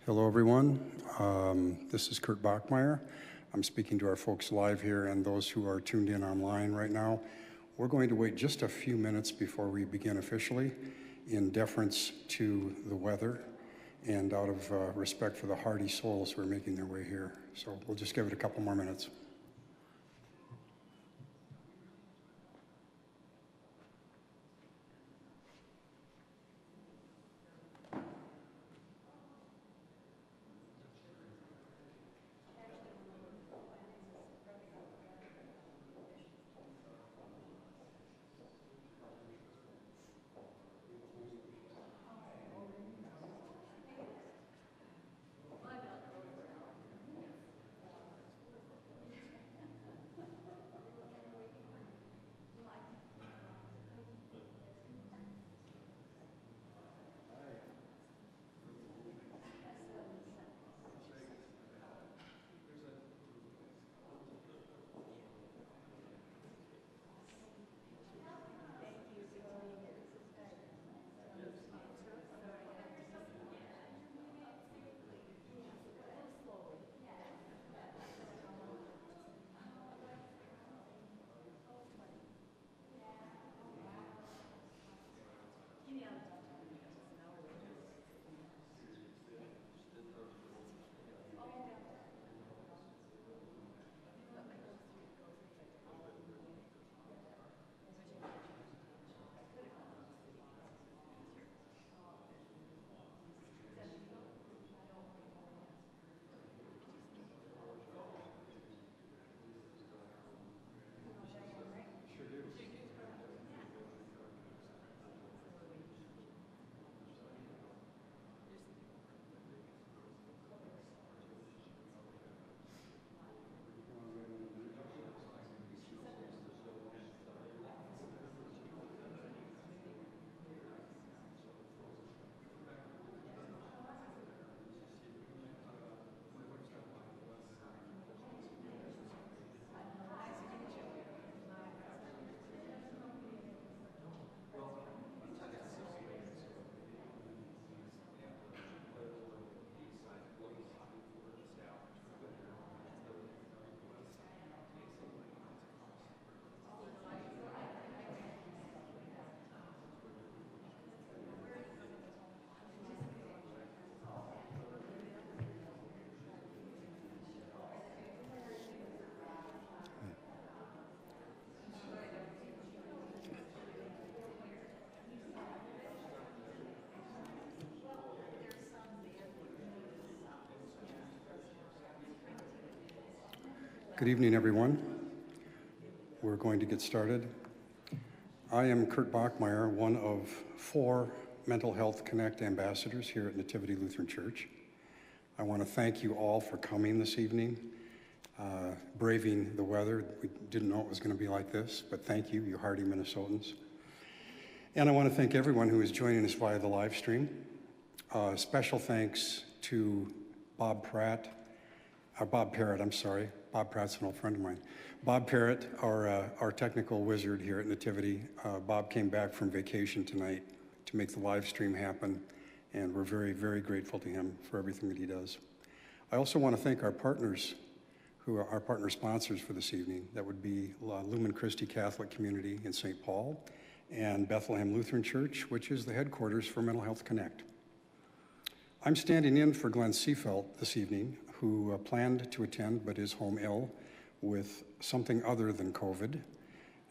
Hello, everyone. This is Kurt Bachmeyer. I'm speaking to our folks live here and those who are tuned in online right now. We're going to wait just a few minutes before we begin officially in deference to the weather and out of respect for the hardy souls who are making their way here. So we'll just give it a couple more minutes. Good evening, everyone. We're going to get started. I am Kurt Bachmeyer, one of 4 Mental Health Connect ambassadors here at Nativity Lutheran Church. I want to thank you all for coming this evening, braving the weather. We didn't know it was going to be like this, but thank you, you hardy Minnesotans. And I want to thank everyone who is joining us via the live stream. Special thanks to Bob Parrott, I'm sorry. Bob Pratt's an old friend of mine. Bob Parrott, our technical wizard here at Nativity. Bob came back from vacation tonight to make the live stream happen, and we're very, very grateful to him for everything that he does. I also want to thank our partners, who are our partner sponsors for this evening. That would be Lumen Christi Catholic Community in St. Paul and Bethlehem Lutheran Church, which is the headquarters for Mental Health Connect. I'm standing in for Glenn Seefelt this evening, who planned to attend but is home ill with something other than COVID.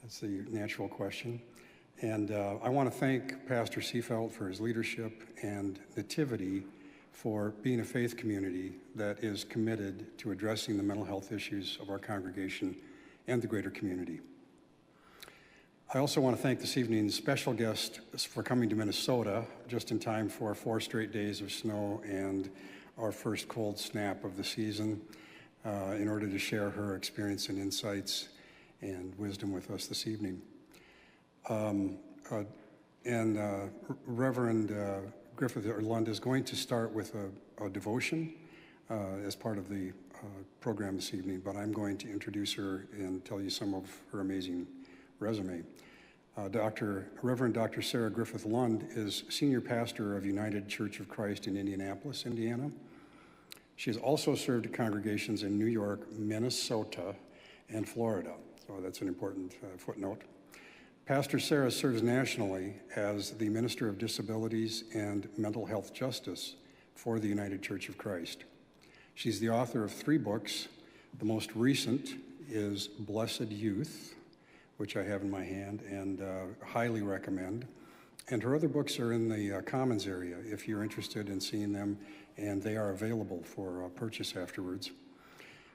That's the natural question. And I want to thank Pastor Seefelt for his leadership and Nativity for being a faith community that is committed to addressing the mental health issues of our congregation and the greater community. I also want to thank this evening's special guest for coming to Minnesota just in time for 4 straight days of snow and our first cold snap of the season in order to share her experience and insights and wisdom with us this evening. Reverend Griffith Lund is going to start with a devotion as part of the program this evening, but I'm going to introduce her and tell you some of her amazing resume. Reverend Dr. Sarah Griffith Lund is senior pastor of United Church of Christ in Indianapolis, Indiana. She has also served at congregations in New York, Minnesota, and Florida. So that's an important footnote. Pastor Sarah serves nationally as the Minister of Disabilities and Mental Health Justice for the United Church of Christ. She's the author of 3 books. The most recent is Blessed Youth, which I have in my hand and highly recommend. And her other books are in the Commons area if you're interested in seeing them, and they are available for purchase afterwards.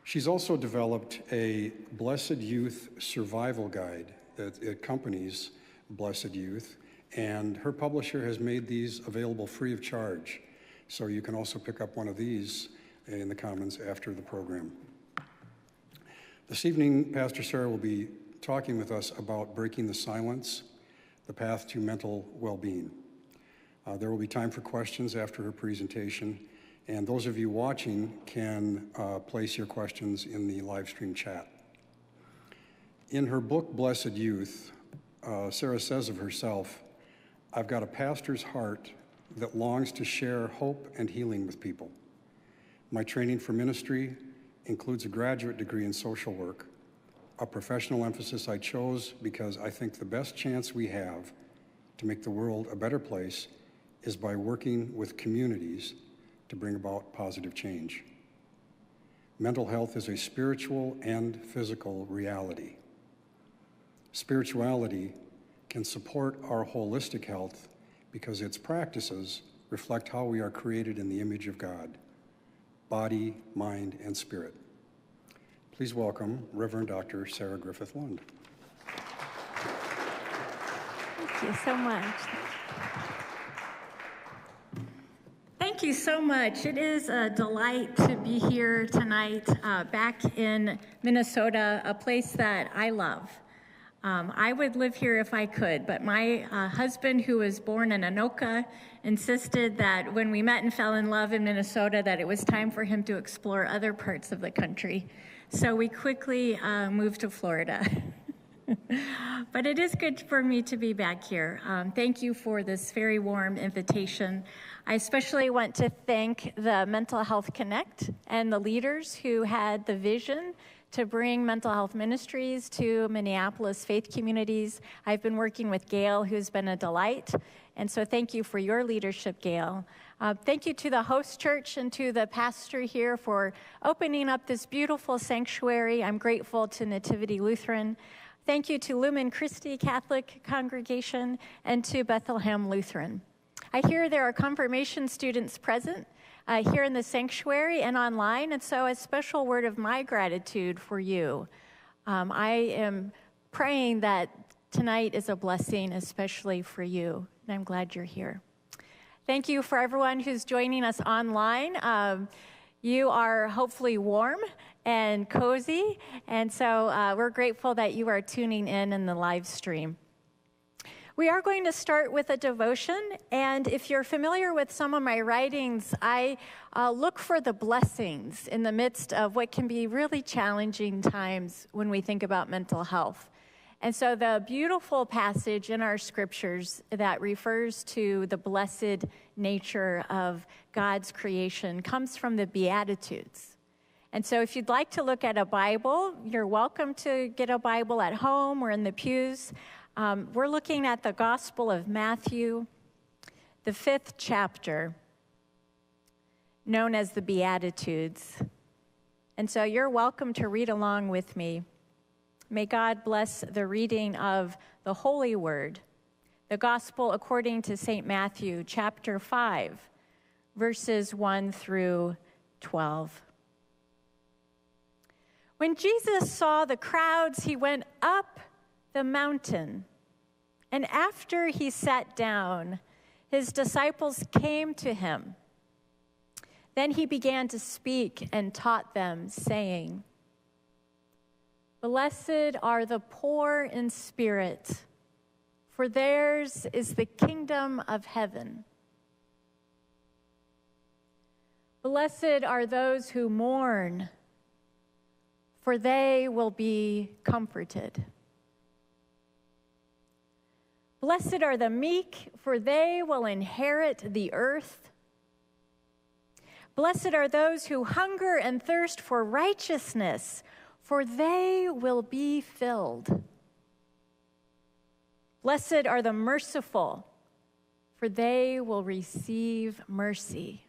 She's also developed a Blessed Youth survival guide that accompanies Blessed Youth, and her publisher has made these available free of charge. So you can also pick up one of these in the Commons after the program. This evening, Pastor Sarah will be talking with us about breaking the silence, the path to mental well-being. There will be time for questions after her presentation, and those of you watching can place your questions in the live stream chat. In her book, Blessed Youth, Sarah says of herself, "I've got a pastor's heart that longs to share hope and healing with people. My training for ministry includes a graduate degree in social work, a professional emphasis I chose because I think the best chance we have to make the world a better place is by working with communities to bring about positive change. Mental health is a spiritual and physical reality. Spirituality can support our holistic health because its practices reflect how we are created in the image of God, body, mind, and spirit." Please welcome Reverend Dr. Sarah Griffith Lund. Thank you so much. Thank you so much. It is a delight to be here tonight, back in Minnesota, a place that I love. I would live here if I could, but my husband, who was born in Anoka, insisted that when we met and fell in love in Minnesota, that it was time for him to explore other parts of the country. So we quickly moved to Florida. But it is good for me to be back here. Thank you for this very warm invitation. I especially want to thank the Mental Health Connect and the leaders who had the vision to bring mental health ministries to Minneapolis faith communities. I've been working with Gail, who's been a delight, and so thank you for your leadership, Gail. Thank you to the host church and to the pastor here for opening up this beautiful sanctuary. I'm grateful to Nativity Lutheran. Thank you to Lumen Christi Catholic Congregation and to Bethlehem Lutheran. I hear there are confirmation students present here in the sanctuary and online, and so a special word of my gratitude for you. I am praying that tonight is a blessing, especially for you, and I'm glad you're here. Thank you for everyone who's joining us online. You are hopefully warm and cozy, and so we're grateful that you are tuning in the live stream. We are going to start with a devotion, and if you're familiar with some of my writings, I look for the blessings in the midst of what can be really challenging times when we think about mental health. And so the beautiful passage in our scriptures that refers to the blessed nature of God's creation comes from the Beatitudes. And so if you'd like to look at a Bible, you're welcome to get a Bible at home or in the pews. We're looking at the Gospel of Matthew, the 5th chapter, known as the Beatitudes. And so you're welcome to read along with me. May God bless the reading of the Holy Word, the Gospel according to St. Matthew, chapter 5, verses 1 through 12. When Jesus saw the crowds, he went up the mountain, and after he sat down, his disciples came to him. Then he began to speak and taught them, saying, "Blessed are the poor in spirit, for theirs is the kingdom of heaven. Blessed are those who mourn, for they will be comforted. Blessed are the meek, for they will inherit the earth. Blessed are those who hunger and thirst for righteousness, for they will be filled. Blessed are the merciful, for they will receive mercy.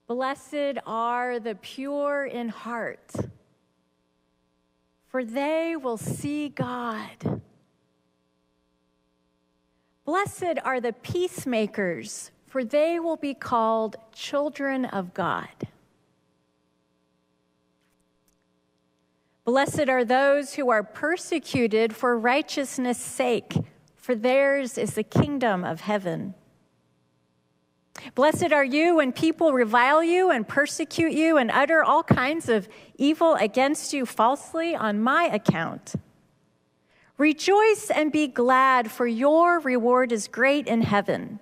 Blessed are the pure in heart, for they will see God. Blessed are the peacemakers, for they will be called children of God. Blessed are those who are persecuted for righteousness' sake, for theirs is the kingdom of heaven. Blessed are you when people revile you and persecute you and utter all kinds of evil against you falsely on my account. Rejoice and be glad, for your reward is great in heaven.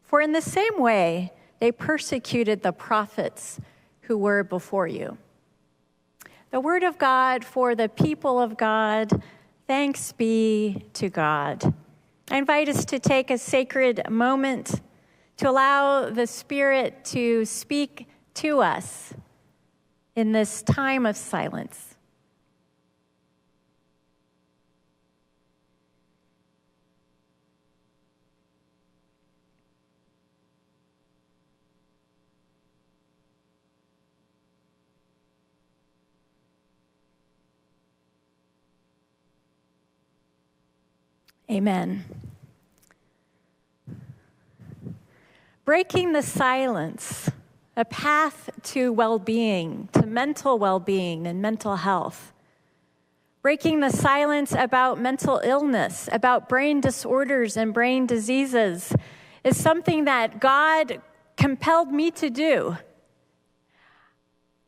For in the same way they persecuted the prophets who were before you. The word of God for the people of God. Thanks be to God. I invite us to take a sacred moment to allow the Spirit to speak to us in this time of silence. Amen. Breaking the silence, a path to well-being, to mental well-being and mental health. Breaking the silence about mental illness, about brain disorders and brain diseases is something that God compelled me to do.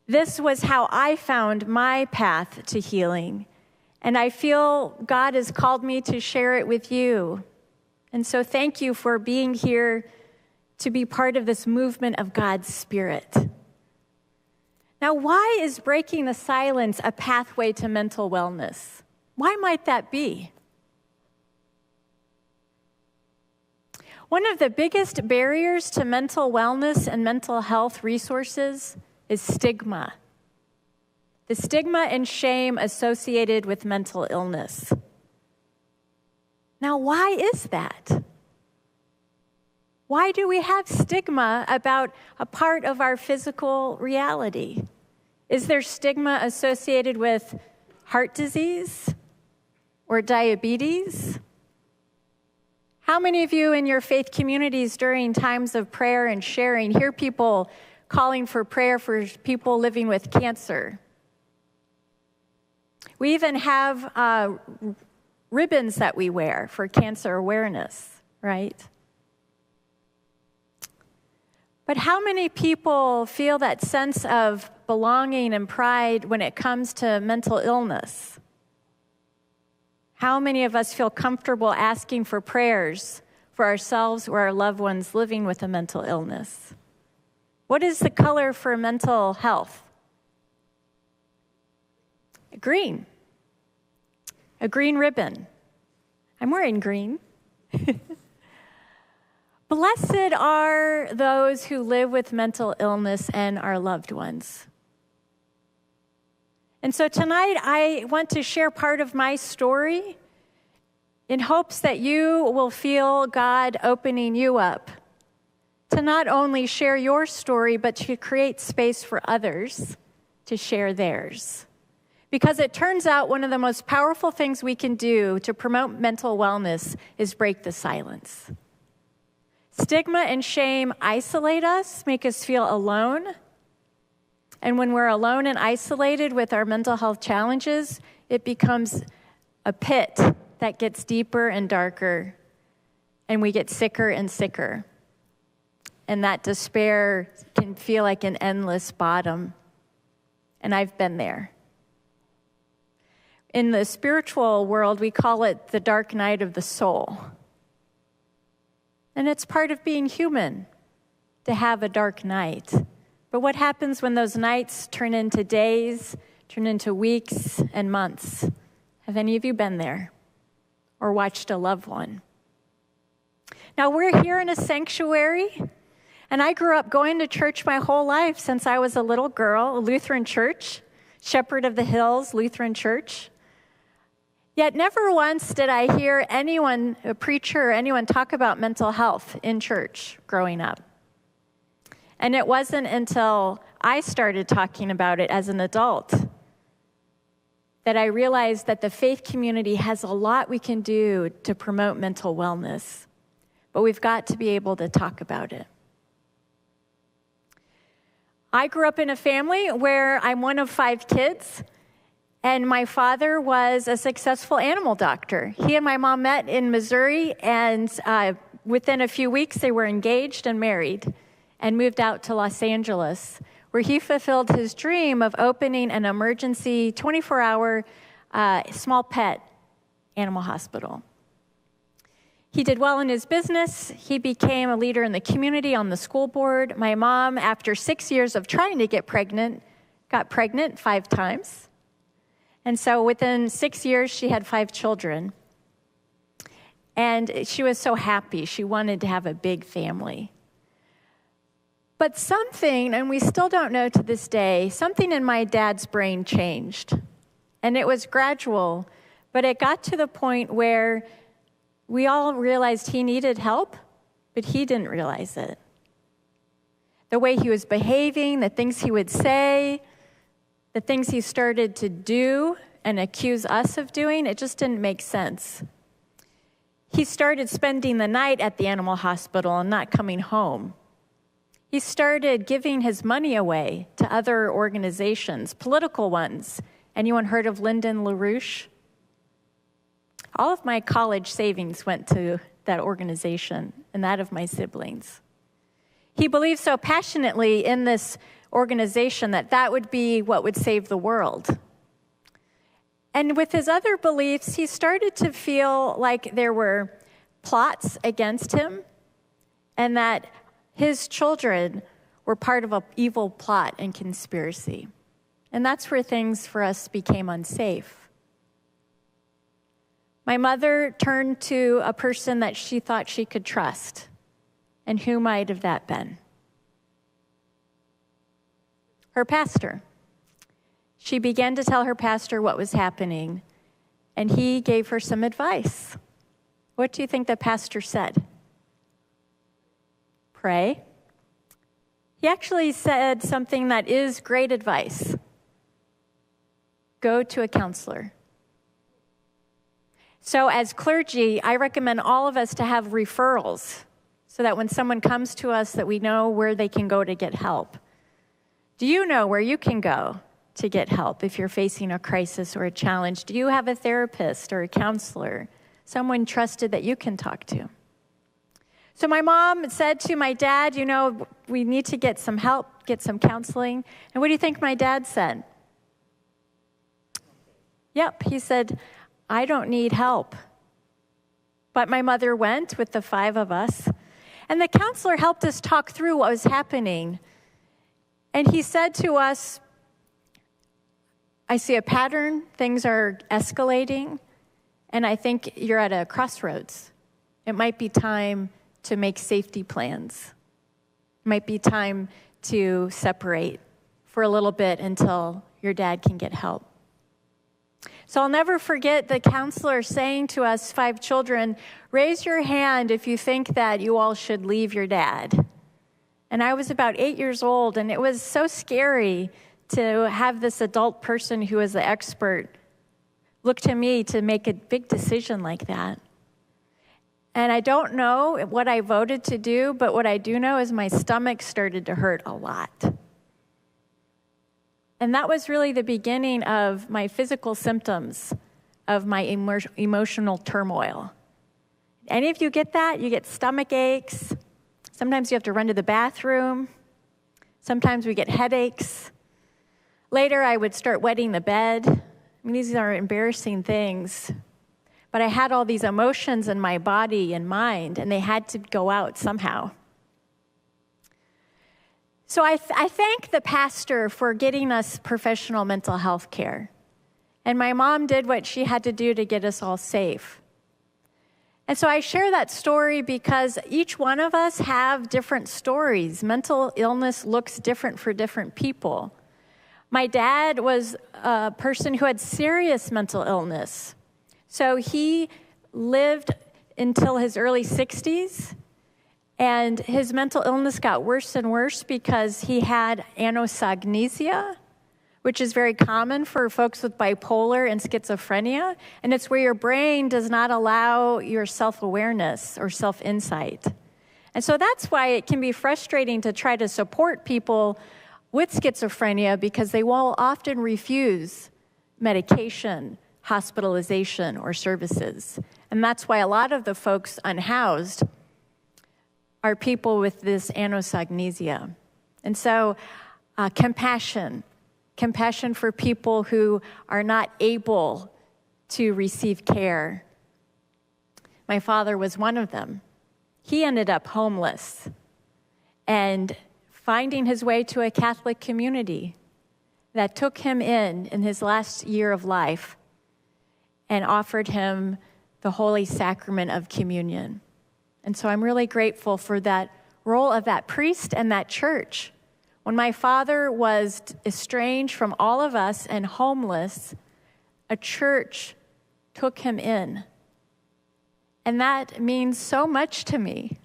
This was how I found my path to healing. And I feel God has called me to share it with you. And so thank you for being here to be part of this movement of God's Spirit. Now, why is breaking the silence a pathway to mental wellness? Why might that be? One of the biggest barriers to mental wellness and mental health resources is stigma. The stigma and shame associated with mental illness. Now, why is that? Why do we have stigma about a part of our physical reality? Is there stigma associated with heart disease or diabetes? How many of you in your faith communities during times of prayer and sharing hear people calling for prayer for people living with cancer? We even have ribbons that we wear for cancer awareness, right? But how many people feel that sense of belonging and pride when it comes to mental illness? How many of us feel comfortable asking for prayers for ourselves or our loved ones living with a mental illness? What is the color for mental health? Green. A green ribbon. I'm wearing green. Blessed are those who live with mental illness and our loved ones. And so tonight I want to share part of my story in hopes that you will feel God opening you up to not only share your story, but to create space for others to share theirs. Because it turns out one of the most powerful things we can do to promote mental wellness is break the silence. Stigma and shame isolate us, make us feel alone. And when we're alone and isolated with our mental health challenges, it becomes a pit that gets deeper and darker, and we get sicker and sicker. And that despair can feel like an endless bottom. And I've been there. In the spiritual world, we call it the dark night of the soul. And it's part of being human to have a dark night. But what happens when those nights turn into days, turn into weeks and months? Have any of you been there or watched a loved one? Now, we're here in a sanctuary, And I grew up going to church my whole life since I was a little girl, a Lutheran church, Shepherd of the Hills Lutheran Church. Yet never once did I hear anyone, a preacher or anyone, talk about mental health in church growing up. And it wasn't until I started talking about it as an adult that I realized that the faith community has a lot we can do to promote mental wellness, but we've got to be able to talk about it. I grew up in a family where I'm one of 5 kids, and my father was a successful animal doctor. He and my mom met in Missouri, and within a few weeks they were engaged and married and moved out to Los Angeles, where he fulfilled his dream of opening an emergency 24-hour small pet animal hospital. He did well in his business. He became a leader in the community on the school board. My mom, after 6 years of trying to get pregnant, got pregnant 5 times. And so within 6 years, she had 5 children. And she was so happy. She wanted to have a big family. But something, and we still don't know to this day, something in my dad's brain changed. And it was gradual, but it got to the point where we all realized he needed help, but he didn't realize it. The way he was behaving, the things he would say, the things he started to do and accuse us of doing, it just didn't make sense. He started spending the night at the animal hospital and not coming home. He started giving his money away to other organizations, political ones. Anyone heard of Lyndon LaRouche? All of my college savings went to that organization and that of my siblings. He believed so passionately in this organization that that would be what would save the world. And with his other beliefs, he started to feel like there were plots against him and that his children were part of an evil plot and conspiracy. And that's where things for us became unsafe. My mother turned to a person that she thought she could trust. And who might have that been? Her pastor. She began to tell her pastor what was happening, and he gave her some advice. What do you think the pastor said? Pray. He actually said something that is great advice. Go to a counselor. So as clergy, I recommend all of us to have referrals so that when someone comes to us that we know where they can go to get help. Do you know where you can go to get help if you're facing a crisis or a challenge? Do you have a therapist or a counselor, someone trusted that you can talk to? So my mom said to my dad, you know, we need to get some help, get some counseling. And what do you think my dad said? Yep, he said, I don't need help. But my mother went with the 5 of us, and the counselor helped us talk through what was happening. And he said to us, I see a pattern, things are escalating, and I think you're at a crossroads. It might be time to make safety plans. It might be time to separate for a little bit until your dad can get help. So I'll never forget the counselor saying to us 5 children, raise your hand if you think that you all should leave your dad. And I was about 8 years old, and it was so scary to have this adult person who was the expert look to me to make a big decision like that. And I don't know what I voted to do, but what I do know is my stomach started to hurt a lot. And that was really the beginning of my physical symptoms of my emotional turmoil. Any of you get that? You get stomach aches. Sometimes you have to run to the bathroom. Sometimes we get headaches. Later, I would start wetting the bed. I mean, these are embarrassing things. But I had all these emotions in my body and mind, and they had to go out somehow. So I thank the pastor for getting us professional mental health care. And my mom did what she had to do to get us all safe. And so I share that story because each one of us have different stories. Mental illness looks different for different people. My dad was a person who had serious mental illness. So he lived until his early 60s, and his mental illness got worse and worse because he had anosognosia, which is very common for folks with bipolar and schizophrenia, and it's where your brain does not allow your self-awareness or self-insight. And so that's why it can be frustrating to try to support people with schizophrenia, because they will often refuse medication, hospitalization, or services. And that's why a lot of the folks unhoused are people with this anosognosia. And so compassion for people who are not able to receive care. My father was one of them. He ended up homeless and finding his way to a Catholic community that took him in his last year of life and offered him the Holy Sacrament of Communion. And so I'm really grateful for that role of that priest and that church. When my father was estranged from all of us and homeless, a church took him in. And that means so much to me.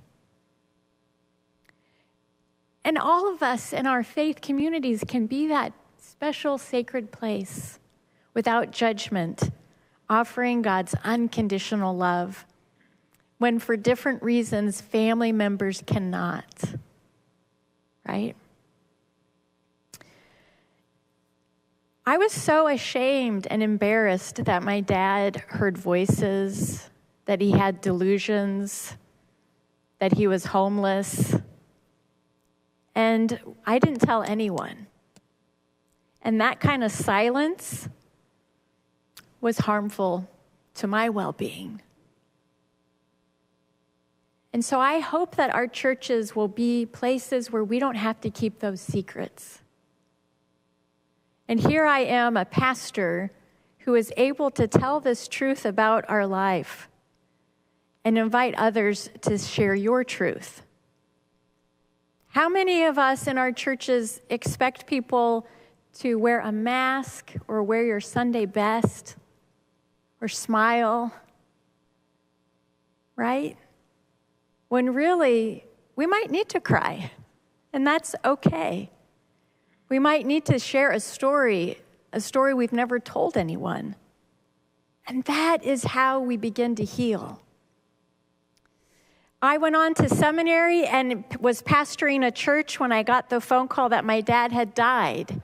And all of us in our faith communities can be that special sacred place without judgment, offering God's unconditional love, when for different reasons family members cannot, right? I was so ashamed and embarrassed that my dad heard voices, that he had delusions, that he was homeless. And I didn't tell anyone. And that kind of silence was harmful to my well-being. And so I hope that our churches will be places where we don't have to keep those secrets. And here I am, a pastor who is able to tell this truth about our life and invite others to share your truth. How many of us in our churches expect people to wear a mask or wear your Sunday best or smile, right? When really, we might need to cry, and that's okay. We might need to share a story we've never told anyone. And that is how we begin to heal. I went on to seminary and was pastoring a church when I got the phone call that my dad had died.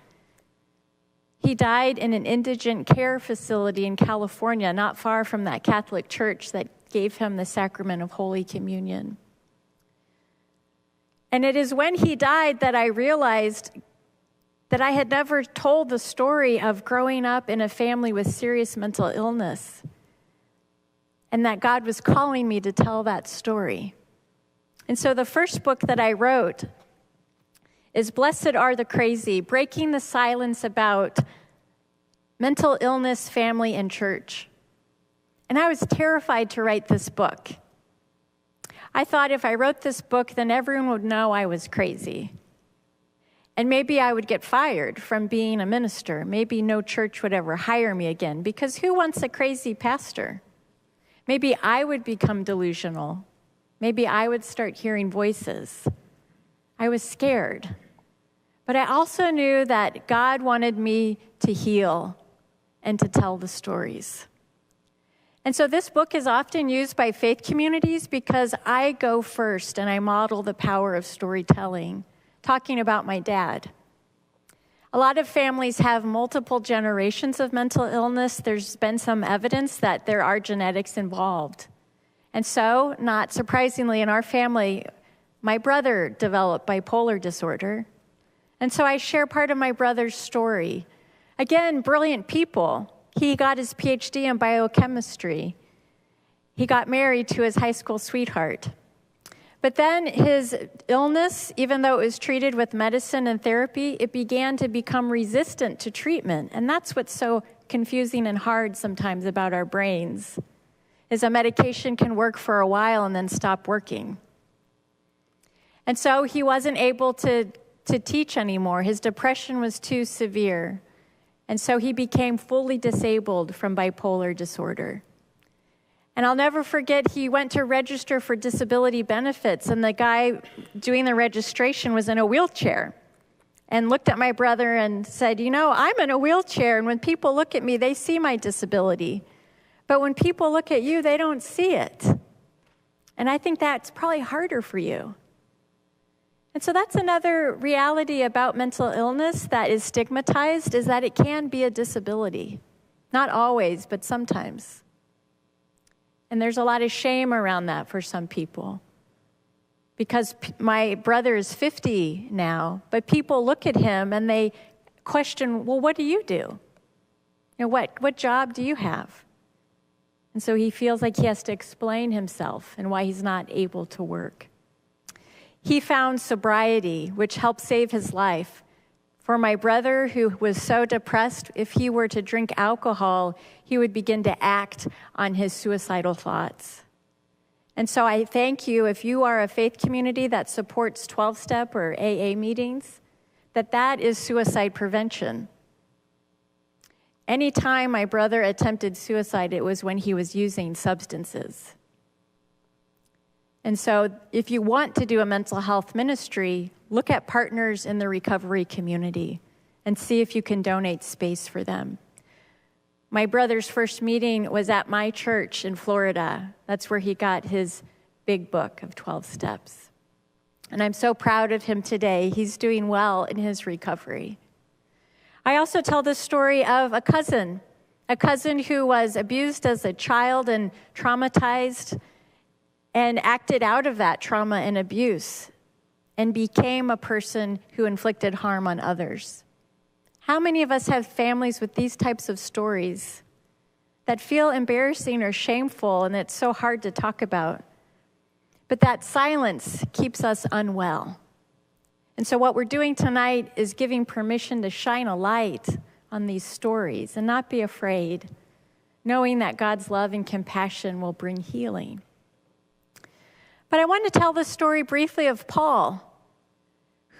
He died in an indigent care facility in California, not far from that Catholic church that gave him the sacrament of Holy Communion. And it is when he died that I realized that I had never told the story of growing up in a family with serious mental illness, and that God was calling me to tell that story. And so the first book that I wrote is Blessed Are the Crazy, Breaking the Silence About Mental Illness, Family, and Church. And I was terrified to write this book. I thought if I wrote this book, then everyone would know I was crazy. And maybe I would get fired from being a minister. Maybe no church would ever hire me again, because who wants a crazy pastor? Maybe I would become delusional. Maybe I would start hearing voices. I was scared. But I also knew that God wanted me to heal and to tell the stories. And so this book is often used by faith communities because I go first and I model the power of storytelling, talking about my dad. A lot of families have multiple generations of mental illness. There's been some evidence that there are genetics involved. And so, not surprisingly, in our family, my brother developed bipolar disorder. And so I share part of my brother's story. Again, brilliant people. He got his PhD in biochemistry. He got married to his high school sweetheart. But then his illness, even though it was treated with medicine and therapy, it began to become resistant to treatment. And that's what's so confusing and hard sometimes about our brains. is a medication can work for a while and then stop working. And so he wasn't able to teach anymore. His depression was too severe. And so he became fully disabled from bipolar disorder. And I'll never forget, he went to register for disability benefits, and the guy doing the registration was in a wheelchair and looked at my brother and said, you know, I'm in a wheelchair, and when people look at me, they see my disability. But when people look at you, they don't see it. And I think that's probably harder for you. And so that's another reality about mental illness that is stigmatized, is that it can be a disability. Not always, but sometimes. And there's a lot of shame around that for some people. Because my brother is 50 now, but people look at him and they question, well, what do you do? You know, what job do you have? And so he feels like he has to explain himself and why he's not able to work. He found sobriety, which helped save his life. For my brother, who was so depressed, if he were to drink alcohol, he would begin to act on his suicidal thoughts. And so I thank you, if you are a faith community that supports 12-step or AA meetings, that is suicide prevention. Anytime my brother attempted suicide, it was when he was using substances. And so if you want to do a mental health ministry, look at partners in the recovery community and see if you can donate space for them. My brother's first meeting was at my church in Florida. That's where he got his big book of 12 steps. And I'm so proud of him today. He's doing well in his recovery. I also tell the story of a cousin who was abused as a child and traumatized and acted out of that trauma and abuse and became a person who inflicted harm on others. How many of us have families with these types of stories that feel embarrassing or shameful, and it's so hard to talk about? But that silence keeps us unwell. And so what we're doing tonight is giving permission to shine a light on these stories and not be afraid, knowing that God's love and compassion will bring healing. But I want to tell the story briefly of Paul,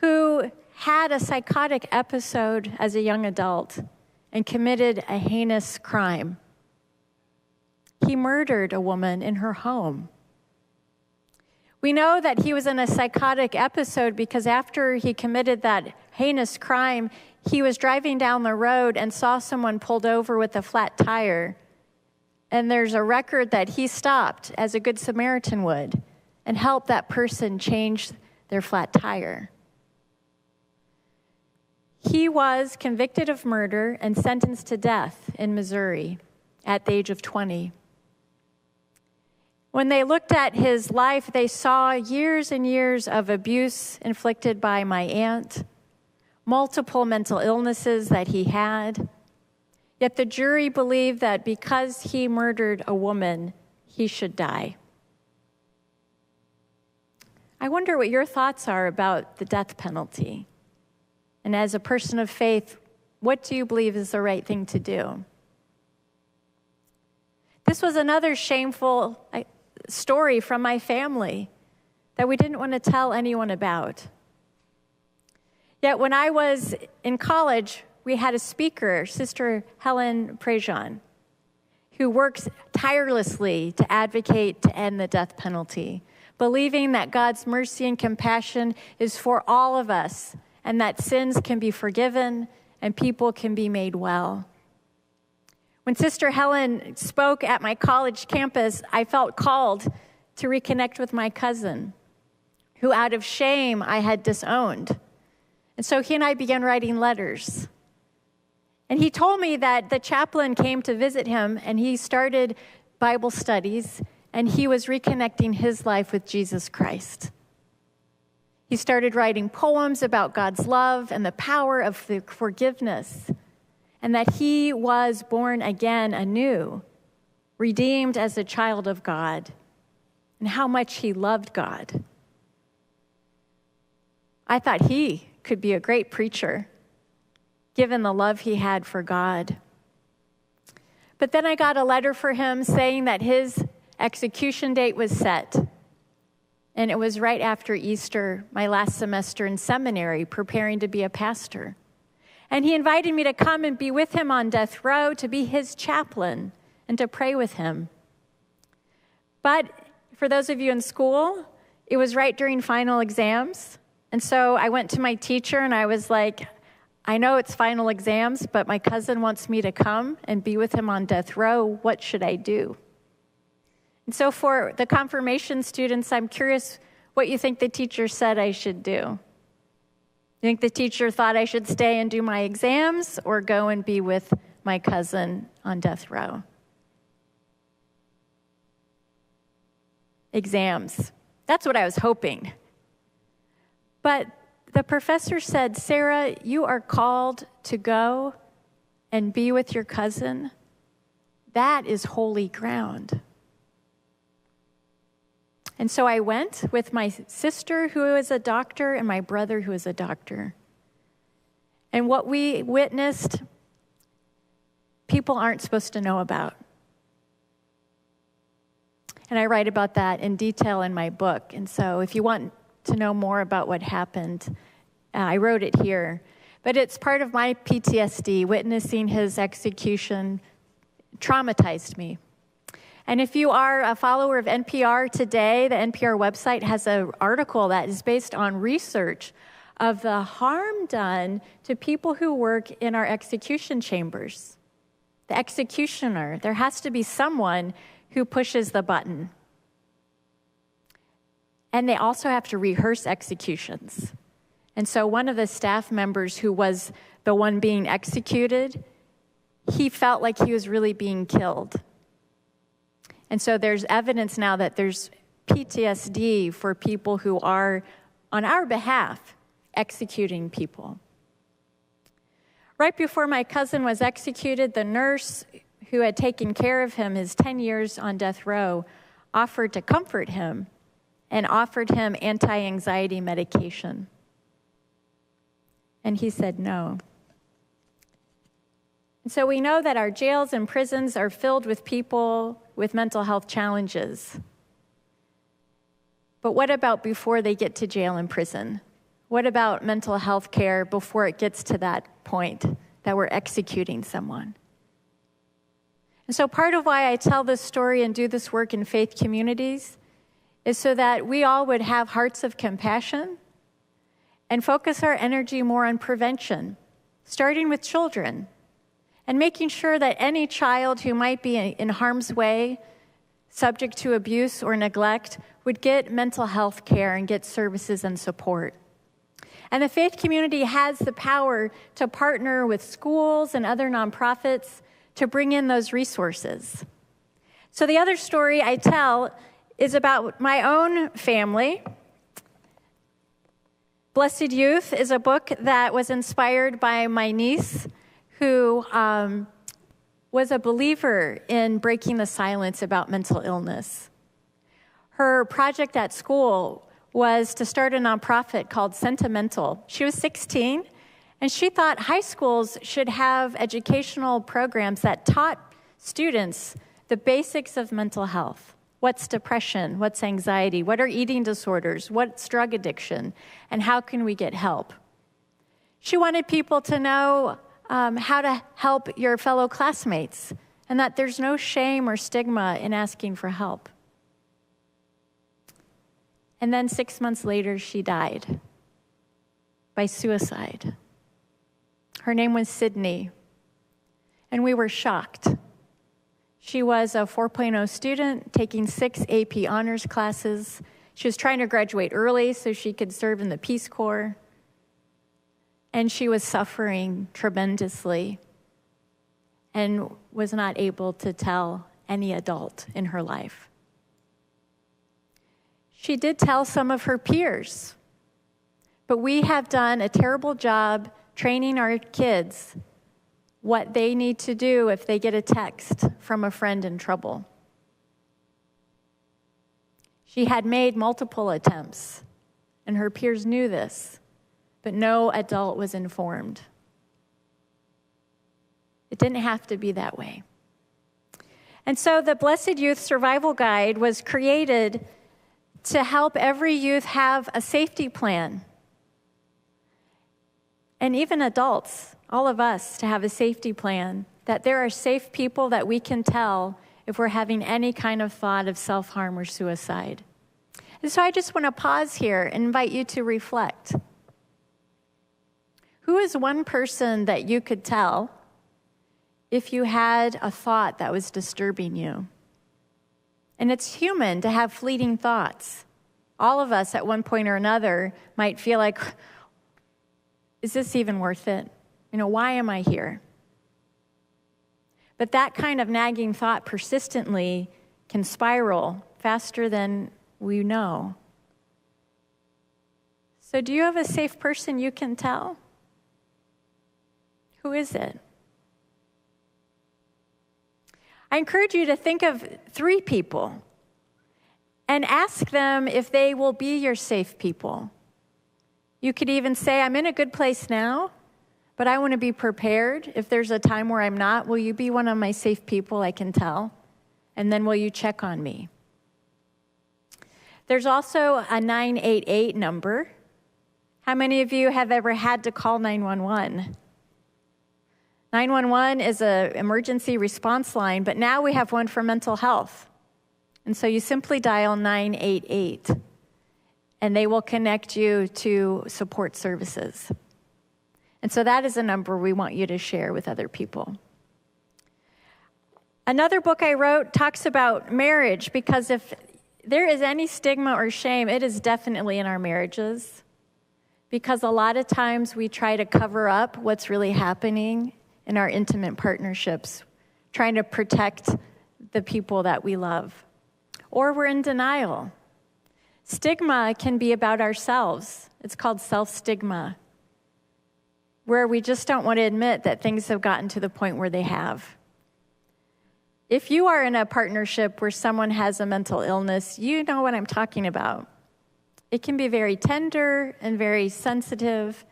who had a psychotic episode as a young adult and committed a heinous crime. He murdered a woman in her home. We know that he was in a psychotic episode because after he committed that heinous crime, he was driving down the road and saw someone pulled over with a flat tire. And there's a record that he stopped, as a good Samaritan would, and helped that person change their flat tire. He was convicted of murder and sentenced to death in Missouri at the age of 20. When they looked at his life, they saw years and years of abuse inflicted by my aunt, multiple mental illnesses that he had. Yet the jury believed that because he murdered a woman, he should die. I wonder what your thoughts are about the death penalty. And as a person of faith, what do you believe is the right thing to do? This was another shameful story from my family that we didn't want to tell anyone about. Yet when I was in college, we had a speaker, Sister Helen Prejean, who works tirelessly to advocate to end the death penalty, believing that God's mercy and compassion is for all of us, and that sins can be forgiven and people can be made well. When Sister Helen spoke at my college campus, I felt called to reconnect with my cousin, who out of shame I had disowned. And so he and I began writing letters. And he told me that the chaplain came to visit him, and he started Bible studies, and he was reconnecting his life with Jesus Christ. He started writing poems about God's love and the power of forgiveness, and that he was born again anew, redeemed as a child of God, and how much he loved God. I thought he could be a great preacher, given the love he had for God. But then I got a letter for him saying that his execution date was set. And it was right after Easter, my last semester in seminary, preparing to be a pastor. And he invited me to come and be with him on death row, to be his chaplain, and to pray with him. But for those of you in school, it was right during final exams. And so I went to my teacher and I was like, I know it's final exams, but my cousin wants me to come and be with him on death row. What should I do? And so for the confirmation students, I'm curious what you think the teacher said I should do. You think the teacher thought I should stay and do my exams or go and be with my cousin on death row? Exams. That's what I was hoping. But the professor said, Sarah, you are called to go and be with your cousin. That is holy ground. And so I went with my sister, who is a doctor, and my brother, who is a doctor. And what we witnessed, people aren't supposed to know about. And I write about that in detail in my book. And so if you want to know more about what happened, I wrote it here. But it's part of my PTSD. Witnessing his execution traumatized me. And if you are a follower of NPR today, the NPR website has an article that is based on research of the harm done to people who work in our execution chambers. The executioner, there has to be someone who pushes the button. And they also have to rehearse executions. And so one of the staff members who was the one being executed, he felt like he was really being killed. And so there's evidence now that there's PTSD for people who are, on our behalf, executing people. Right before my cousin was executed, the nurse who had taken care of him his 10 years on death row offered to comfort him and offered him anti-anxiety medication. And he said no. And so we know that our jails and prisons are filled with people with mental health challenges. But what about before they get to jail and prison? What about mental health care before it gets to that point that we're executing someone? And so part of why I tell this story and do this work in faith communities is so that we all would have hearts of compassion and focus our energy more on prevention, starting with children, and making sure that any child who might be in harm's way, subject to abuse or neglect, would get mental health care and get services and support. And the faith community has the power to partner with schools and other nonprofits to bring in those resources. So the other story I tell is about my own family. Blessed Youth is a book that was inspired by my niece, who was a believer in breaking the silence about mental illness. Her project at school was to start a nonprofit called Sentimental. She was 16, and she thought high schools should have educational programs that taught students the basics of mental health. What's depression? What's anxiety? What are eating disorders? What's drug addiction? And how can we get help? She wanted people to know how to help your fellow classmates, and that there's no shame or stigma in asking for help. And then 6 months later, she died by suicide. Her name was Sydney, and we were shocked. She was a 4.0 student taking 6 AP honors classes. She was trying to graduate early so she could serve in the Peace Corps. And she was suffering tremendously and was not able to tell any adult in her life. She did tell some of her peers, but we have done a terrible job training our kids what they need to do if they get a text from a friend in trouble. She had made multiple attempts, and her peers knew this, but no adult was informed. It didn't have to be that way. And so the Blessed Youth Survival Guide was created to help every youth have a safety plan. And even adults, all of us, to have a safety plan, that there are safe people that we can tell if we're having any kind of thought of self-harm or suicide. And so I just want to pause here and invite you to reflect. Who is one person that you could tell if you had a thought that was disturbing you? And it's human to have fleeting thoughts. All of us at one point or another might feel like, is this even worth it? Why am I here? But that kind of nagging thought persistently can spiral faster than we know. So do you have a safe person you can tell? Who is it? I encourage you to think of 3 people and ask them if they will be your safe people. You could even say, I'm in a good place now, but I want to be prepared. If there's a time where I'm not, will you be one of my safe people I can tell? And then will you check on me? There's also a 988 number. How many of you have ever had to call 911? 911 is an emergency response line, but now we have one for mental health. And so you simply dial 988, and they will connect you to support services. And so that is a number we want you to share with other people. Another book I wrote talks about marriage, because if there is any stigma or shame, it is definitely in our marriages. Because a lot of times we try to cover up what's really happening in our intimate partnerships, trying to protect the people that we love. Or we're in denial. Stigma can be about ourselves. It's called self-stigma, where we just don't want to admit that things have gotten to the point where they have. If you are in a partnership where someone has a mental illness, you know what I'm talking about. It can be very tender and very sensitive,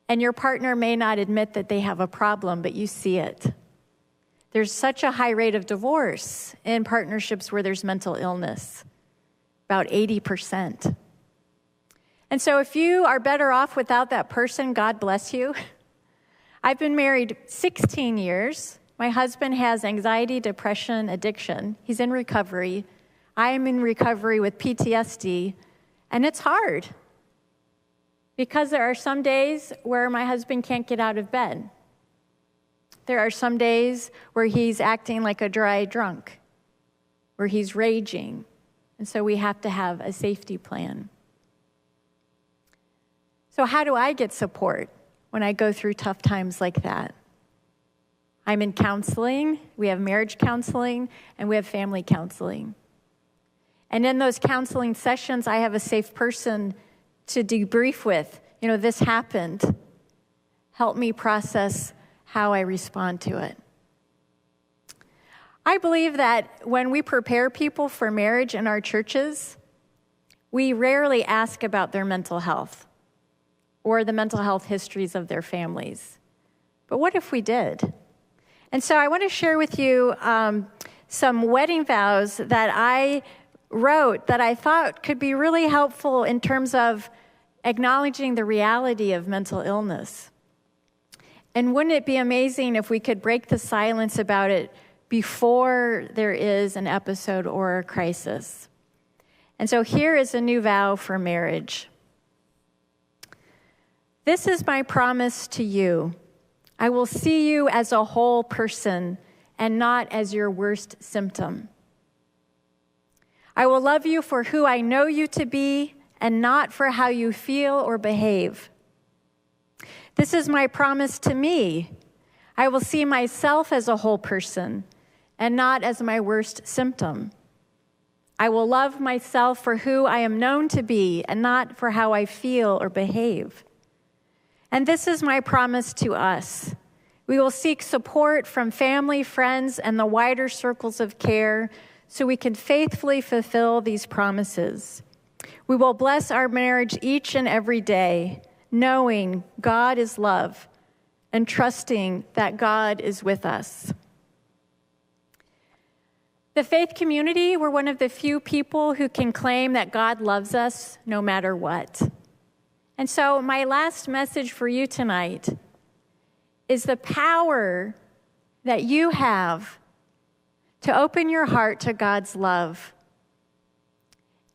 and your partner may not admit that they have a problem, but you see it. There's such a high rate of divorce in partnerships where there's mental illness, about 80%. And so if you are better off without that person, God bless you. I've been married 16 years. My husband has anxiety, depression, addiction. He's in recovery. I am in recovery with PTSD, and it's hard because there are some days where my husband can't get out of bed. There are some days where he's acting like a dry drunk, where he's raging, and so we have to have a safety plan. So how do I get support when I go through tough times like that? I'm in counseling. We have marriage counseling, and we have family counseling. And in those counseling sessions, I have a safe person to debrief with. This happened. Help me process how I respond to it. I believe that when we prepare people for marriage in our churches, we rarely ask about their mental health or the mental health histories of their families. But what if we did? And so I want to share with you some wedding vows that I wrote that I thought could be really helpful in terms of acknowledging the reality of mental illness. And wouldn't it be amazing if we could break the silence about it before there is an episode or a crisis? And so here is a new vow for marriage. This is my promise to you. I will see you as a whole person and not as your worst symptom. I will love you for who I know you to be and not for how you feel or behave. This is my promise to me. I will see myself as a whole person and not as my worst symptom. I will love myself for who I am known to be and not for how I feel or behave. And this is my promise to us. We will seek support from family, friends, and the wider circles of care so we can faithfully fulfill these promises. We will bless our marriage each and every day, knowing God is love and trusting that God is with us. The faith community, we're one of the few people who can claim that God loves us no matter what. And so my last message for you tonight is the power that you have to open your heart to God's love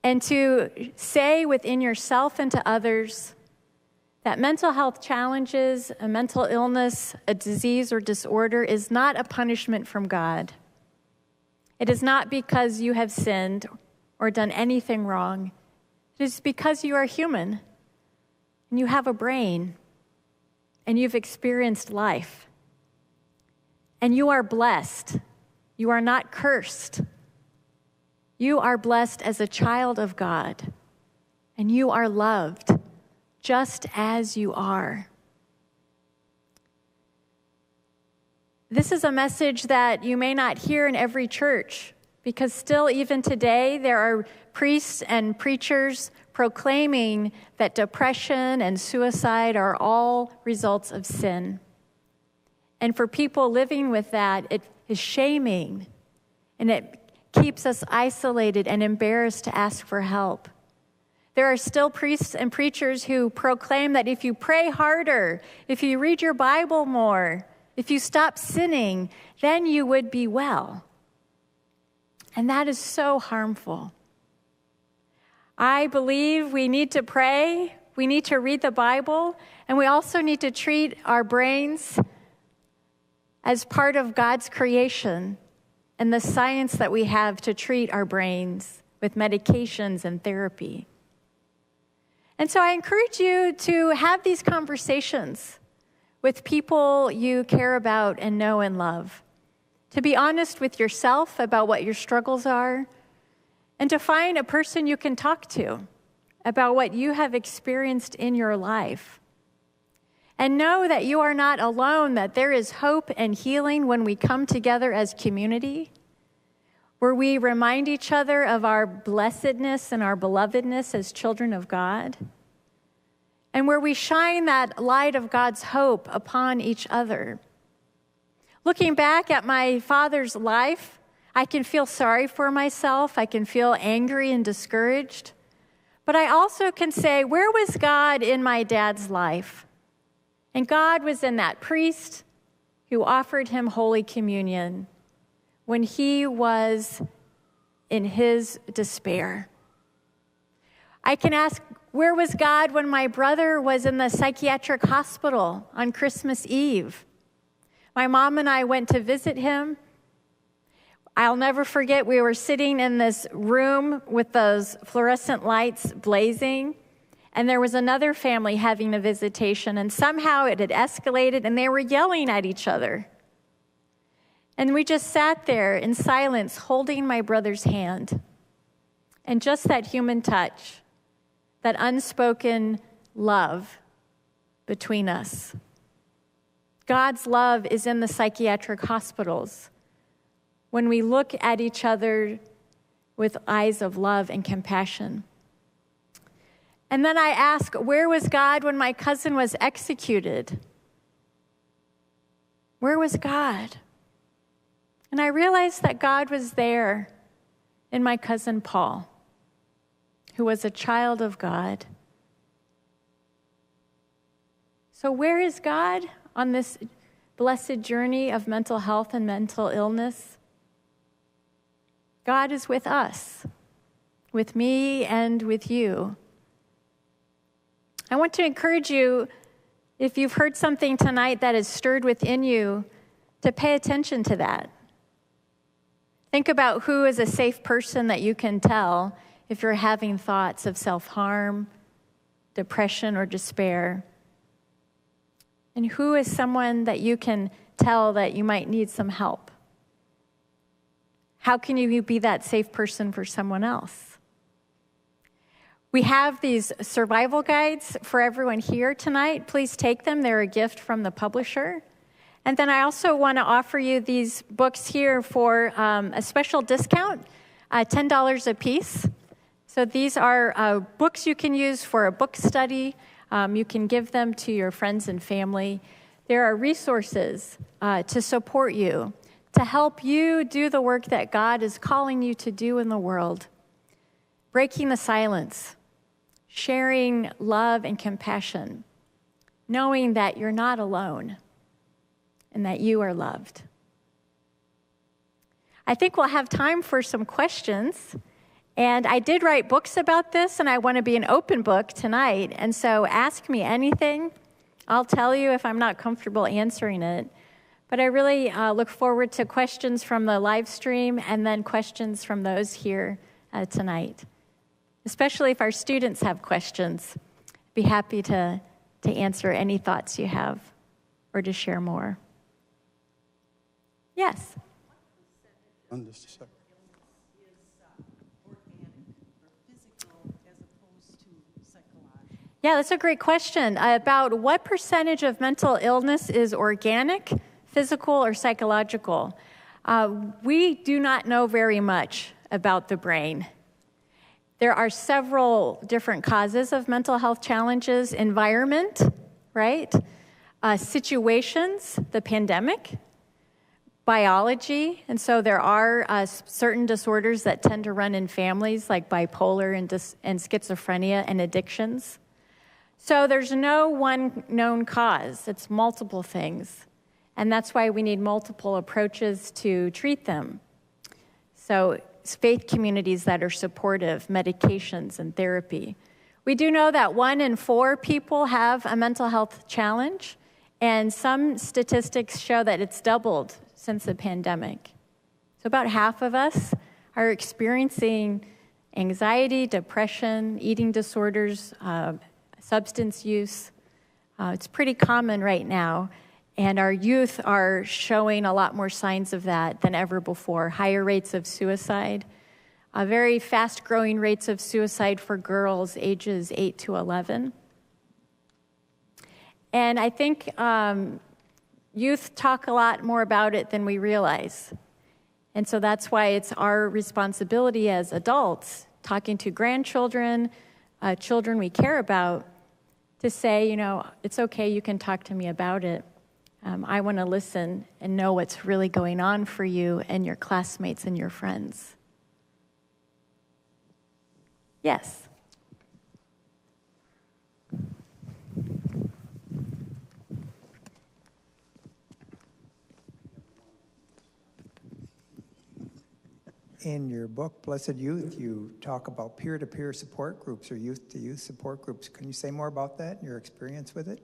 and to say within yourself and to others that mental health challenges, a mental illness, a disease or disorder is not a punishment from God. It is not because you have sinned or done anything wrong. It is because you are human and you have a brain and you've experienced life. And you are blessed. You are not cursed. You are blessed as a child of God. And you are loved just as you are. This is a message that you may not hear in every church, because still, even today, there are priests and preachers proclaiming that depression and suicide are all results of sin. And for people living with that, it is shaming, and it keeps us isolated and embarrassed to ask for help. There are still priests and preachers who proclaim that if you pray harder, if you read your Bible more, if you stop sinning, then you would be well. And that is so harmful. I believe we need to pray, we need to read the Bible, and we also need to treat our brains as part of God's creation and the science that we have to treat our brains with medications and therapy. And so I encourage you to have these conversations with people you care about and know and love, to be honest with yourself about what your struggles are, and to find a person you can talk to about what you have experienced in your life. And know that you are not alone, that there is hope and healing when we come together as community, where we remind each other of our blessedness and our belovedness as children of God, and where we shine that light of God's hope upon each other. Looking back at my father's life, I can feel sorry for myself. I can feel angry and discouraged. But I also can say, where was God in my dad's life? And God was in that priest who offered him Holy Communion when he was in his despair. I can ask, where was God when my brother was in the psychiatric hospital on Christmas Eve? My mom and I went to visit him. I'll never forget, we were sitting in this room with those fluorescent lights blazing, and there was another family having a visitation, and somehow it had escalated, and they were yelling at each other. And we just sat there in silence, holding my brother's hand. And just that human touch, that unspoken love between us. God's love is in the psychiatric hospitals when we look at each other with eyes of love and compassion. And then I ask, where was God when my cousin was executed? Where was God? And I realized that God was there in my cousin Paul, who was a child of God. So where is God on this blessed journey of mental health and mental illness? God is with us, with me and with you. I want to encourage you, if you've heard something tonight that has stirred within you, to pay attention to that. Think about who is a safe person that you can tell if you're having thoughts of self-harm, depression, or despair. And who is someone that you can tell that you might need some help? How can you be that safe person for someone else? We have these survival guides for everyone here tonight. Please take them. They're a gift from the publisher. And then I also want to offer you these books here for a special discount, $10 a piece. So these are books you can use for a book study. You can give them to your friends and family. There are resources to support you, to help you do the work that God is calling you to do in the world. Breaking the silence, sharing love and compassion, knowing that you're not alone and that you are loved. I think we'll have time for some questions. And I did write books about this, and I want to be an open book tonight. And so ask me anything. I'll tell you if I'm not comfortable answering it. But I really look forward to questions from the live stream and then questions from those here tonight. Especially if our students have questions. I'd be happy to answer any thoughts you have or to share more. Yes? Just a second. Yeah, that's a great question. About what percentage of mental illness is organic, physical, or psychological? We do not know very much about the brain. There are several different causes of mental health challenges. Environment, right? Situations, the pandemic, biology, and so there are certain disorders that tend to run in families, like bipolar and schizophrenia and addictions. So there's no one known cause. It's multiple things. And that's why we need multiple approaches to treat them. So it's faith communities that are supportive, medications and therapy. We do know that 1 in 4 people have a mental health challenge, and some statistics show that it's doubled since the pandemic. So about half of us are experiencing anxiety, depression, eating disorders, substance use. It's pretty common right now, and our youth are showing a lot more signs of that than ever before. Higher rates of suicide, very fast-growing rates of suicide for girls ages 8 to 11. And I think youth talk a lot more about it than we realize. And so that's why it's our responsibility as adults, talking to grandchildren, children we care about, to say, it's okay, you can talk to me about it. I want to listen and know what's really going on for you and your classmates and your friends. Yes? In your book, Blessed Youth, you talk about peer-to-peer support groups or youth-to-youth support groups. Can you say more about that and your experience with it?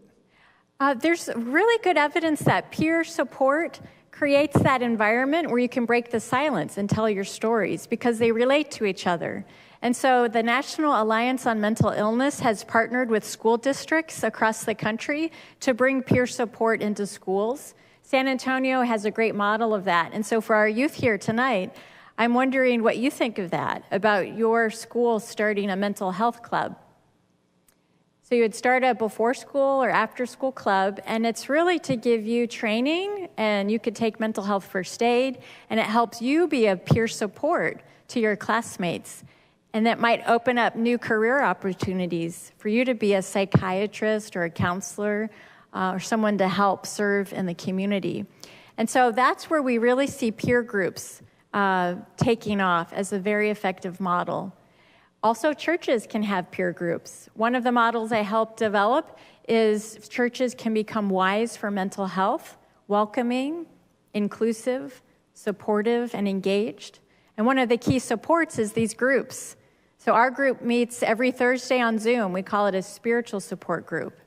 There's really good evidence that peer support creates that environment where you can break the silence and tell your stories because they relate to each other. And so the National Alliance on Mental Illness has partnered with school districts across the country to bring peer support into schools. San Antonio has a great model of that. And so for our youth here tonight, I'm wondering what you think of that, about your school starting a mental health club. So you would start a before school or after school club, and it's really to give you training, and you could take mental health first aid, and it helps you be a peer support to your classmates. And that might open up new career opportunities for you to be a psychiatrist or a counselor or someone to help serve in the community. And so that's where we really see peer groups taking off as a very effective model. Also, churches can have peer groups. One of the models I helped develop is churches can become wise for mental health, welcoming, inclusive, supportive, and engaged. And one of the key supports is these groups. So our group meets every Thursday on Zoom. We call it a spiritual support group.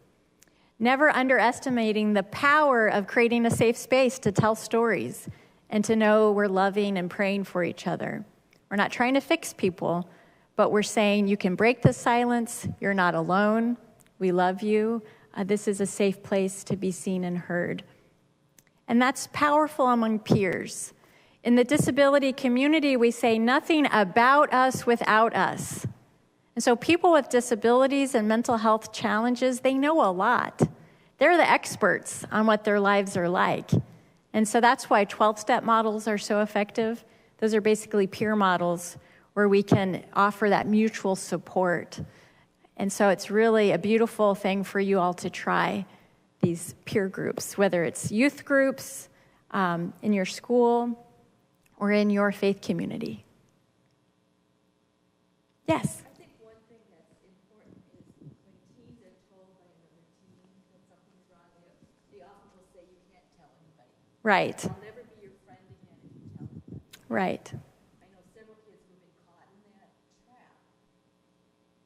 Never underestimating the power of creating a safe space to tell stories and to know we're loving and praying for each other. We're not trying to fix people, but we're saying you can break the silence. You're not alone. We love you. This is a safe place to be seen and heard. And that's powerful among peers. In the disability community, we say nothing about us without us. And so people with disabilities and mental health challenges, they know a lot. They're the experts on what their lives are like. And so that's why 12-step models are so effective. Those are basically peer models where we can offer that mutual support. And so it's really a beautiful thing for you all to try these peer groups, whether it's youth groups, in your school, or in your faith community? Yes? I think one thing that's important is when teens are told by another teen that something's wrong, they often will say, you can't tell anybody. Right. I'll never be your friend again if you tell me. Right. I know several kids who've been caught in that trap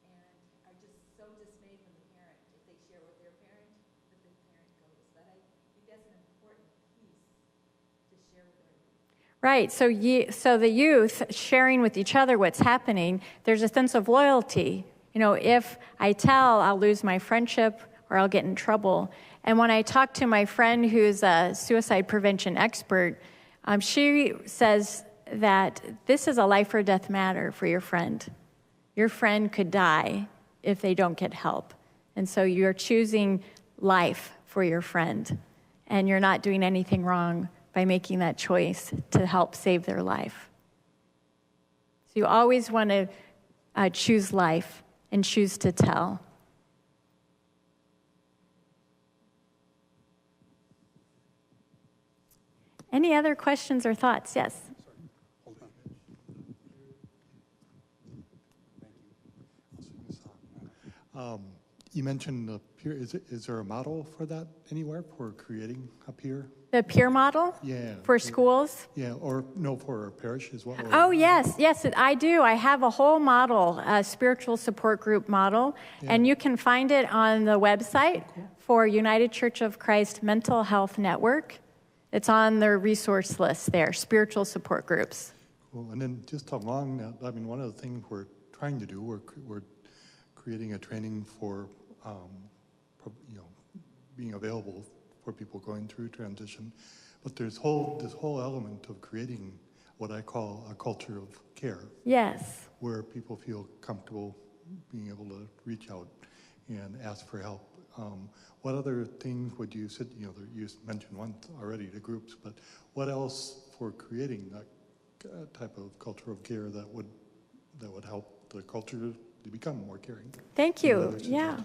and are just so dismayed when the parent, if they share with their parent, that the parent goes. But I think that's an important piece to share with everyone. Right. So the youth sharing with each other what's happening, there's a sense of loyalty. You know, if I tell, I'll lose my friendship or I'll get in trouble. And when I talk to my friend who's a suicide prevention expert, she says that this is a life or death matter for your friend. Your friend could die if they don't get help. And so you're choosing life for your friend, and you're not doing anything wrong by making that choice to help save their life. So you always want to choose life and choose to tell. Any other questions or thoughts? Yes? Hold on. Thank you. You mentioned the peer. Is there a model for that anywhere for creating a peer? The peer model? Yeah. For schools? Yeah, or no, for a parish as well? Oh, yes, I do. I have a whole model, a spiritual support group model, and you can find it on the website for United Church of Christ Mental Health Network. It's on their resource list there, spiritual support groups. Cool. And then just along that, I mean, one of the things we're trying to do, we're creating a training for, being available for people going through transition. But there's this whole element of creating what I call a culture of care. Yes. Where people feel comfortable being able to reach out and ask for help. What other things would you said, you mentioned one already, the groups, but what else for creating that type of culture of care that would help the culture to become more caring? Thank you. Yeah.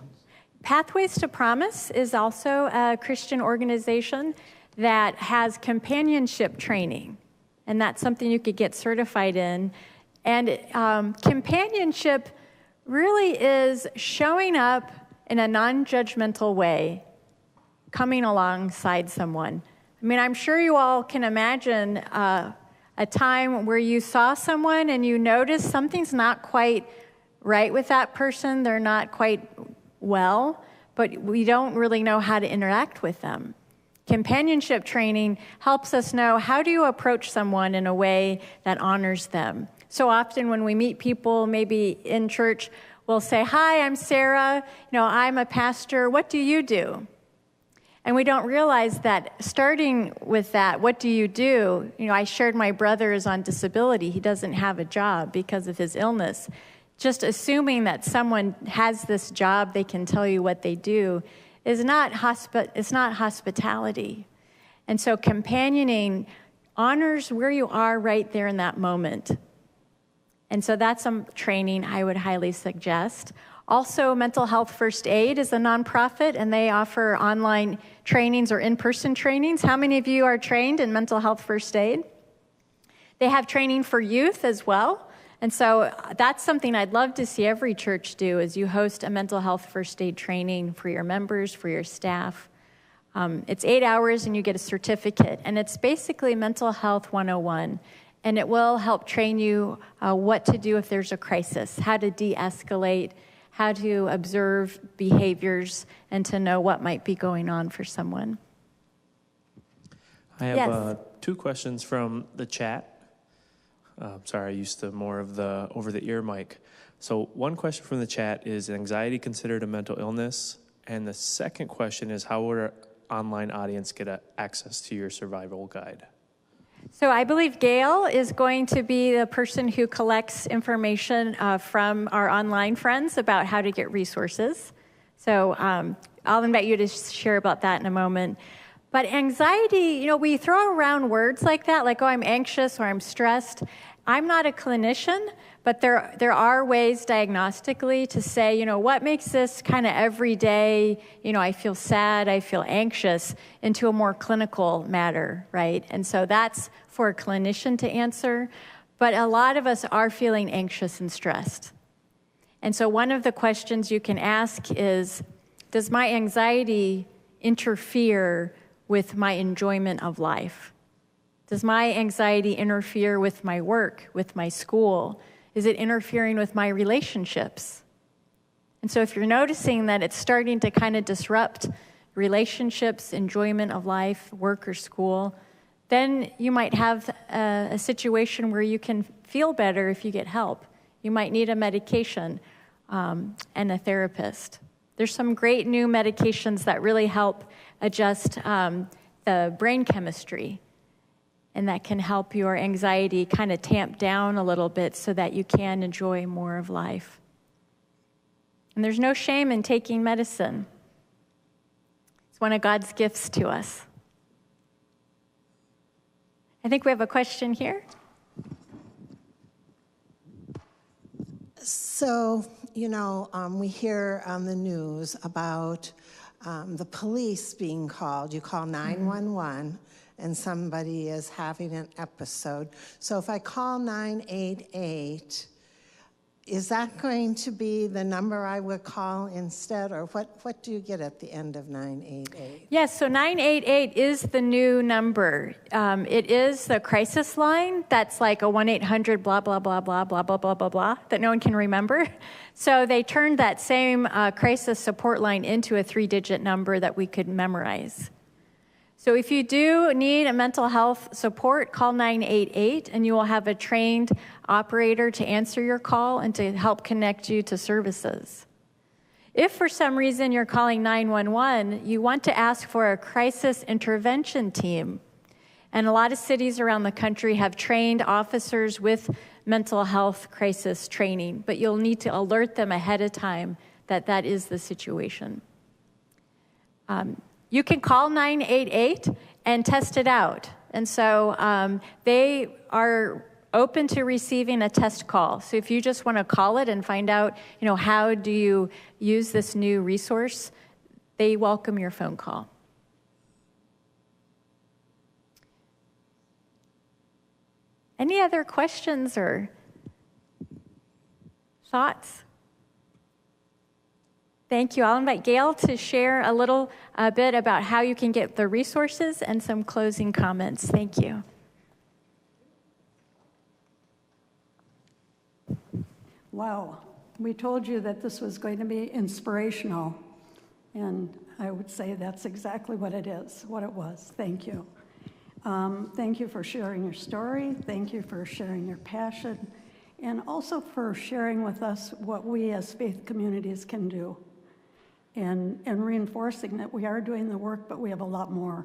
Pathways to Promise is also a Christian organization that has companionship training, and that's something you could get certified in. And companionship really is showing up in a non-judgmental way, coming alongside someone. I mean, I'm sure you all can imagine a time where you saw someone and you noticed something's not quite right with that person, they're not quite well, but we don't really know how to interact with them. Companionship training helps us know how do you approach someone in a way that honors them. So often when we meet people, maybe in church, we'll say, "Hi, I'm Sarah. I'm a pastor. What do you do?" And we don't realize that starting with that, what do you do? I shared my brother is on disability. He doesn't have a job because of his illness. Just assuming that someone has this job, they can tell you what they do, is not hospitality. And so companioning honors where you are right there in that moment. And so that's some training I would highly suggest. Also, Mental Health First Aid is a nonprofit, and they offer online trainings or in-person trainings. How many of you are trained in Mental Health First Aid? They have training for youth as well. And so that's something I'd love to see every church do, is you host a mental health first aid training for your members, for your staff. It's 8 hours and you get a certificate. And it's basically Mental Health 101. And it will help train you what to do if there's a crisis, how to de-escalate, how to observe behaviors, and to know what might be going on for someone. I have two questions from the chat. Sorry, I used to more of the over-the-ear mic. So one question from the chat is anxiety considered a mental illness? And the second question is how would our online audience get access to your survival guide? So I believe Gail is going to be the person who collects information from our online friends about how to get resources. So I'll invite you to share about that in a moment. But anxiety, we throw around words like that, like, oh, I'm anxious or I'm stressed. I'm not a clinician, but But there are ways diagnostically to say, what makes this kind of everyday, I feel sad, I feel anxious, into a more clinical matter, right? And so that's for a clinician to answer. But a lot of us are feeling anxious and stressed. And so one of the questions you can ask is, does my anxiety interfere with my enjoyment of life? Does my anxiety interfere with my work, with my school? Is it interfering with my relationships? And so if you're noticing that it's starting to kind of disrupt relationships, enjoyment of life, work or school, then you might have a situation where you can feel better if you get help. You might need a medication and a therapist. There's some great new medications that really help adjust the brain chemistry, and that can help your anxiety kind of tamp down a little bit so that you can enjoy more of life. And there's no shame in taking medicine. It's one of God's gifts to us. I think we have a question here. So, we hear on the news about the police being called. You call 911 and somebody is having an episode. So if I call 988, is that going to be the number I would call instead, or what do you get at the end of 988? Yes, so 988 is the new number. It is the crisis line that's like a 1-800 blah, blah, blah, blah, blah, blah, blah, blah, blah, that no one can remember. So they turned that same crisis support line into a 3-digit number that we could memorize. So if you do need a mental health support, call 988, and you will have a trained operator to answer your call and to help connect you to services. If for some reason you're calling 911, you want to ask for a crisis intervention team. And a lot of cities around the country have trained officers with mental health crisis training, but you'll need to alert them ahead of time that that is the situation. You can call 988 and test it out. And so they are open to receiving a test call. So if you just want to call it and find out, how do you use this new resource, they welcome your phone call. Any other questions or thoughts? Thank you. I'll invite Gail to share a little bit about how you can get the resources and some closing comments. Thank you. Wow. We told you that this was going to be inspirational, and I would say that's exactly what it is, what it was. Thank you. Thank you for sharing your story. Thank you for sharing your passion, and also for sharing with us what we as faith communities can do. And reinforcing that we are doing the work, but we have a lot more.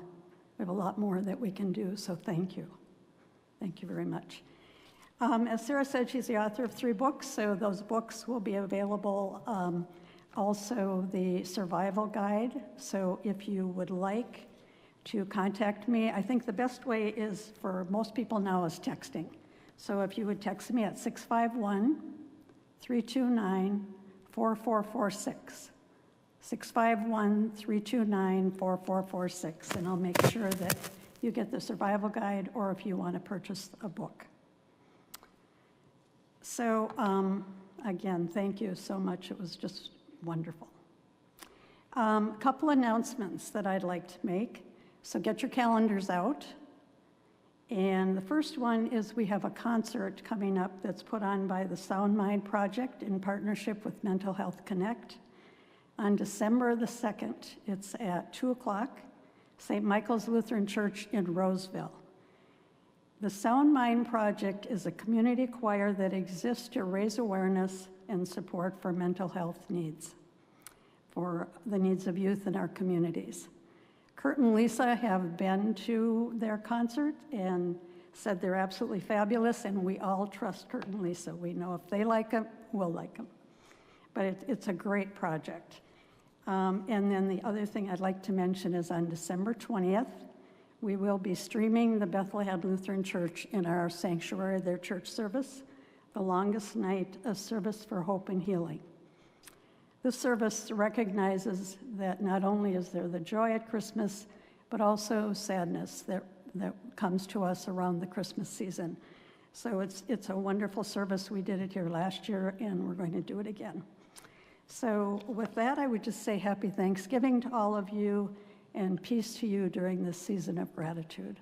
We have a lot more that we can do, so thank you. Thank you very much. As Sarah said, she's the author of 3 books, so those books will be available. Also, the survival guide, so if you would like to contact me, I think the best way is, for most people now, is texting. So if you would text me at 651-329-4446. 651-329-4446, and I'll make sure that you get the survival guide, or if you want to purchase a book. So again, thank you so much. It was just wonderful. A couple announcements that I'd like to make. So get your calendars out. And the first one is we have a concert coming up that's put on by the Sound Mind Project in partnership with Mental Health Connect. On December the 2nd, it's at 2 o'clock, St. Michael's Lutheran Church in Roseville. The Sound Mind Project is a community choir that exists to raise awareness and support for mental health needs, for the needs of youth in our communities. Kurt and Lisa have been to their concert and said they're absolutely fabulous, and we all trust Kurt and Lisa. We know if they like them, we'll like them. But it's a great project. And then the other thing I'd like to mention is on December 20th, we will be streaming the Bethlehem Lutheran Church in our sanctuary, their church service, The Longest Night, a Service for Hope and Healing. This service recognizes that not only is there the joy at Christmas, but also sadness that comes to us around the Christmas season. So it's a wonderful service. We did it here last year, and we're going to do it again. So with that, I would just say happy Thanksgiving to all of you, and peace to you during this season of gratitude.